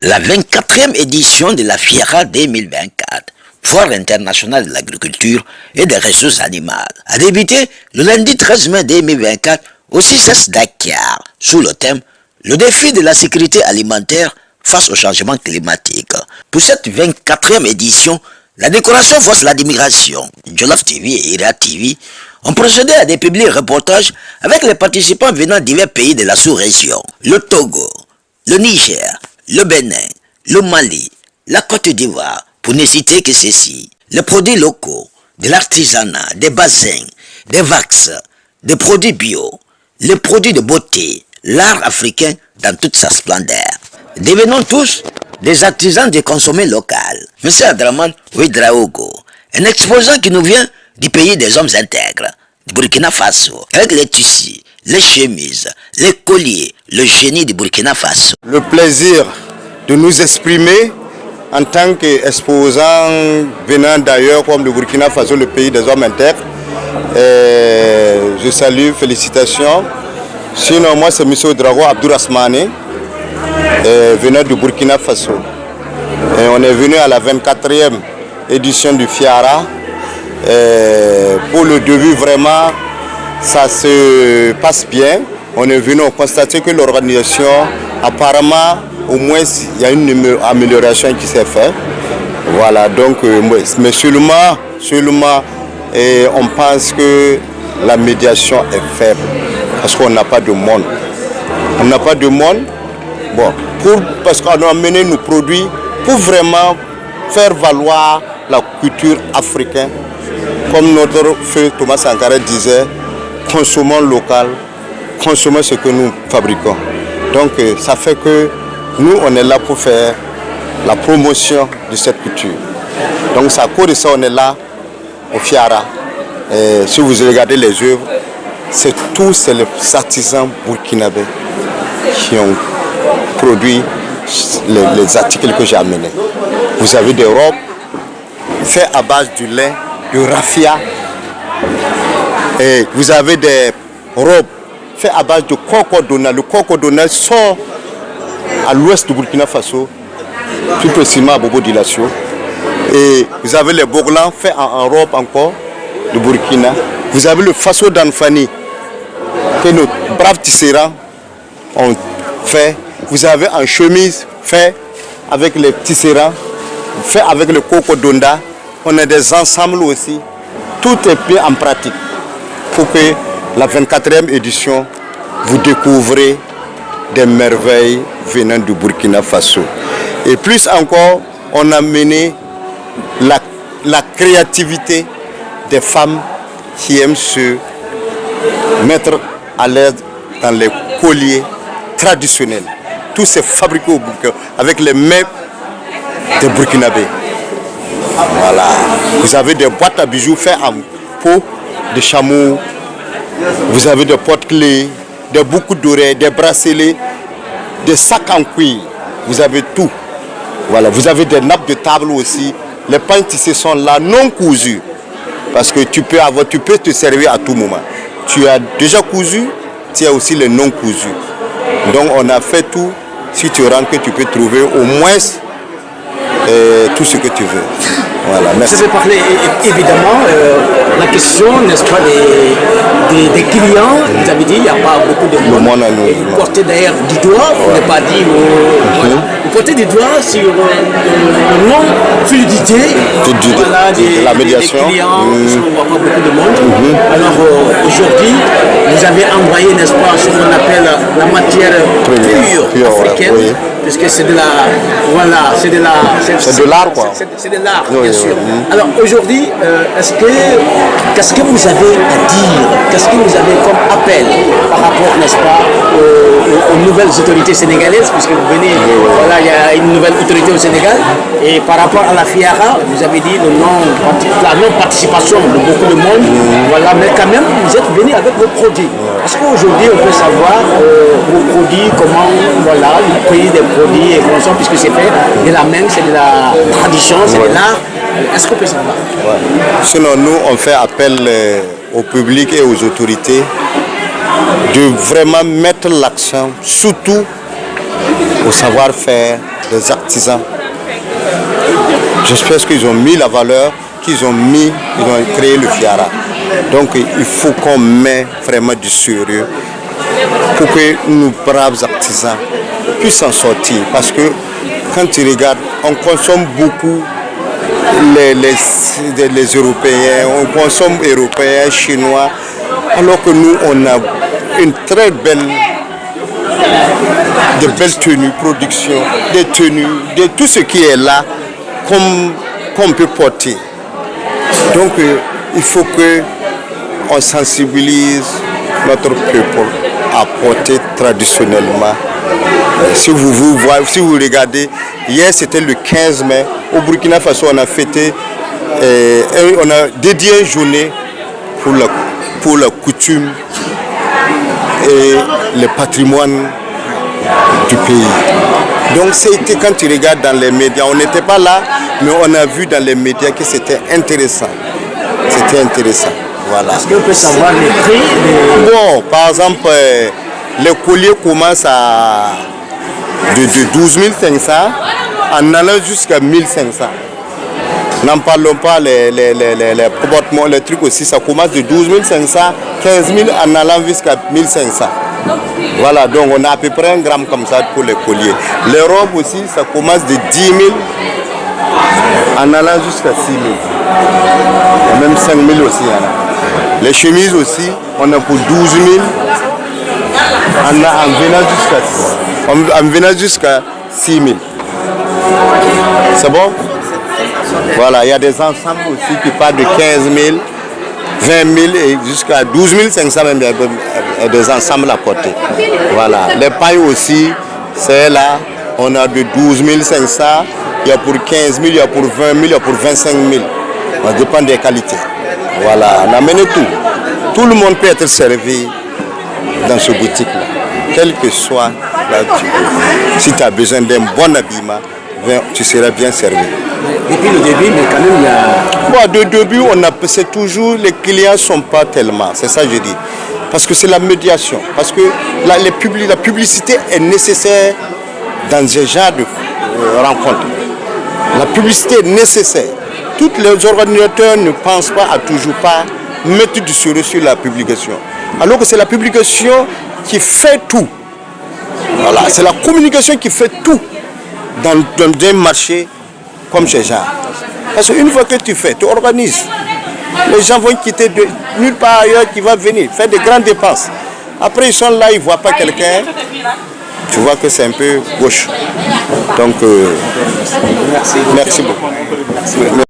La 24e édition de la FIARA 2024, Foire internationale de l'agriculture et des ressources animales, a débuté le lundi 13 mai 2024 au CICES Dakar, sous le thème « Le défi de la sécurité alimentaire face au changement climatique ». Pour cette 24e édition, la décoration force l'admiration. Jollof TV et Ira TV ont procédé à des publics reportages avec les participants venant de divers pays de la sous-région. Le Togo, le Niger, le Bénin, le Mali, la Côte d'Ivoire, pour ne citer que ceci. Les produits locaux, de l'artisanat, des bassins, des vax, des produits bio, les produits de beauté, l'art africain dans toute sa splendeur. Devenons tous des artisans de consommer local. M. Adraman Ouedraogo, un exposant qui nous vient du pays des hommes intègres, du Burkina Faso, avec les tissus, les chemises, les colliers, le génie du Burkina Faso. Le plaisir de nous exprimer en tant qu'exposants venant d'ailleurs comme le Burkina Faso, le pays des hommes intègres. Je salue, félicitations. Sinon, moi c'est M. Ouedraogo Abdourasmane, venant du Burkina Faso. Et on est venu à la 24e édition du FIARA. Pour le début, vraiment, ça se passe bien. On est venu constater que l'organisation, apparemment, au moins, il y a une amélioration qui s'est faite. Voilà, donc, mais seulement, on pense que la médiation est faible, parce qu'on n'a pas de monde. On n'a pas de monde, bon, parce qu'on a amené nos produits pour vraiment faire valoir la culture africaine. Comme notre feu Thomas Sankara disait, consommons local, consommons ce que nous fabriquons. Donc ça fait que nous, on est là pour faire la promotion de cette culture. Donc c'est à cause de ça on est là au FIARA. Et si vous regardez les œuvres, c'est tous les artisans burkinabés qui ont produit les articles que j'ai amenés. Vous avez des robes faites à base du lin, du raffia. Et vous avez des robes faites à base de cocodona. Le cocodona sort à l'ouest du Burkina Faso, plus précisément à Bobo-Dioulasso. Et vous avez les bourglans faits en robe encore de Burkina. Vous avez le faso d'Anfani que nos braves tisserands ont fait. Vous avez en chemise fait avec les tisserands, fait avec le cocodonda. On a des ensembles aussi. Tout est bien en pratique pour que la 24e édition, vous découvrez des merveilles venant du Burkina Faso. Et plus encore, on a mené la créativité des femmes qui aiment se mettre à l'aise dans les colliers traditionnels. Tout c'est fabriqué au Burkina avec les mains des Burkinabés. Voilà. Vous avez des boîtes à bijoux faites en peau de chameau. Vous avez des porte-clés, des boucles d'oreilles, des bracelets, des sacs en cuir. Vous avez tout. Voilà. Vous avez des nappes de table aussi. Les pains tissés sont là, non cousus. Parce que tu peux te servir à tout moment. Tu as déjà cousu, tu as aussi les non cousus. Donc on a fait tout. Si tu rentres, que tu peux trouver au moins tout ce que tu veux. Voilà, merci. Vous avez parlé évidemment la question, n'est-ce pas, des clients. Vous avez dit il n'y a pas beaucoup de monde. Vous portez d'ailleurs du doigt, vous n'avez pas dit. Vous portez du doigt sur le non-fluidité de la médiation. Des clients, on ne voit pas beaucoup de monde. Alors aujourd'hui, vous avez envoyé, n'est-ce pas, ce qu'on appelle la matière pure africaine. Oui. Puisque c'est de la, voilà, c'est de l'art quoi. C'est de l'art, bien sûr. Alors aujourd'hui, qu'est-ce que vous avez à dire? Qu'est-ce que vous avez comme appel par rapport, n'est-ce pas, aux nouvelles autorités sénégalaises, puisque vous venez, voilà, il y a une nouvelle autorité au Sénégal, et par rapport à la FIARA, vous avez dit la non-participation de beaucoup de monde, voilà, mais quand même, vous êtes venus avec vos produits. Est-ce qu'aujourd'hui, on peut savoir vos produits, comment, voilà, le prix des produits et consomme, puisque c'est fait de la main, c'est de la tradition, c'est de l'art. Est-ce qu'on peut savoir? Sinon, nous, on fait appel au public et aux autorités de vraiment mettre l'accent, surtout au savoir-faire des artisans. J'espère qu'ils ont mis la valeur, ils ont créé le Fiara. Donc il faut qu'on mette vraiment du sérieux pour que nos braves artisans puissent s'en sortir. Parce que quand tu regardes, on consomme beaucoup les Européens, on consomme Européens, Chinois, alors que nous, on a une très belle, de belles tenues, production, des tenues, de tout ce qui est là, qu'on peut porter. Donc, il faut qu'on sensibilise notre peuple à porter traditionnellement. Si vous regardez, hier c'était le 15 mai, au Burkina Faso on a fêté, on a dédié une journée pour la coutume et le patrimoine du pays. Donc c'était quand tu regardes dans les médias, on n'était pas là, mais on a vu dans les médias que c'était intéressant. C'était intéressant. Voilà. Est-ce qu'on peut savoir les prix Bon, par exemple, les colliers commencent de 12 500 en allant jusqu'à 1500. N'en parlons pas, les trucs aussi, ça commence de 12 500, 15 000 en allant jusqu'à 1500. Voilà, donc on a à peu près 1 gramme comme ça pour les colliers. Les robes aussi, ça commence de 10 000 en allant jusqu'à 6 000. Même 5 000 aussi. Hein. Les chemises aussi, on a pour 12 000 en venant jusqu'à 6 000. C'est bon? Voilà, il y a des ensembles aussi qui partent de 15 000, 20 000 et jusqu'à 12 500 même des ensembles à porter. Voilà, les pailles aussi, c'est là, on a de 12 500, il y a pour 15 000, il y a pour 20 000, il y a pour 25 000. Ça dépend des qualités. Voilà, on a amené tout. Tout le monde peut être servi dans ce boutique-là, quel que soit là tu veux. Si tu as besoin d'un bon habillement, tu seras bien servi. Depuis le début, mais quand même, il y a... Bon, de début, c'est toujours, les clients ne sont pas tellement, c'est ça que je dis. Parce que c'est la médiation, parce que la publicité est nécessaire dans ce genre de rencontres. La publicité est nécessaire. Tous les organisateurs ne pensent pas à toujours pas mettre du sérieux sur la publication. Alors que c'est la publication qui fait tout. Voilà, c'est la communication qui fait tout dans un marché comme ce genre. Parce qu'une fois que tu fais, tu organises, les gens vont quitter de nulle part ailleurs qui va venir, faire des grandes dépenses. Après ils sont là, ils ne voient pas quelqu'un, tu vois que c'est un peu gauche. Donc, merci beaucoup. Merci.